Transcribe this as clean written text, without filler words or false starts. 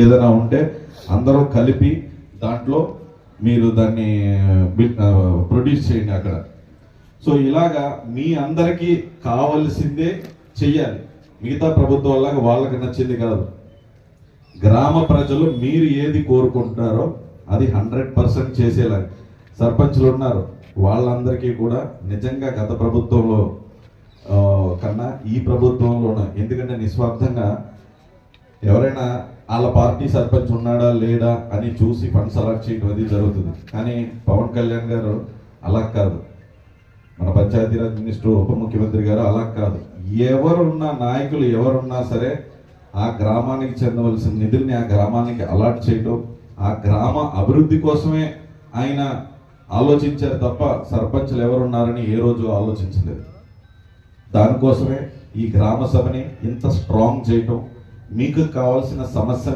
ఏదైనా ఉంటే అందరూ కలిపి దాంట్లో మీరు దాన్ని ప్రొడ్యూస్ చేయండి అక్కడ. సో ఇలాగా మీ అందరికీ కావలసిందే చెయ్యాలి. మిగతా ప్రభుత్వాలాగా వాళ్ళకి నచ్చింది కాదు. గ్రామ ప్రజలు మీరు ఏది కోరుకుంటున్నారో అది 100% చేసేలాగా సర్పంచులు ఉన్నారు. వాళ్ళందరికీ కూడా నిజంగా గత ప్రభుత్వంలో కన్నా ఈ ప్రభుత్వంలోనే, ఎందుకంటే నిస్వార్థంగా ఎవరైనా వాళ్ళ పార్టీ సర్పంచ్ ఉన్నాడా లేడా అని చూసి ఫండ్స్ అలాట్ చేయడం అది జరుగుతుంది. కానీ పవన్ కళ్యాణ్ గారు అలా కాదు, మన పంచాయతీరాజ్ మినిస్టర్ ఉప ముఖ్యమంత్రి గారు అలా కాదు. ఎవరున్నా నాయకులు ఎవరున్నా సరే ఆ గ్రామానికి చెందవలసిన నిధుల్ని ఆ గ్రామానికి అలాట్ చేయడం, ఆ గ్రామ అభివృద్ధి కోసమే ఆయన ఆలోచించారు తప్ప సర్పంచ్లు ఎవరున్నారని ఏ రోజు ఆలోచించలేదు. దానికోసమే ఈ గ్రామ సభని ఇంత స్ట్రాంగ్ చేయటం, మీకు కావాల్సిన సమస్యని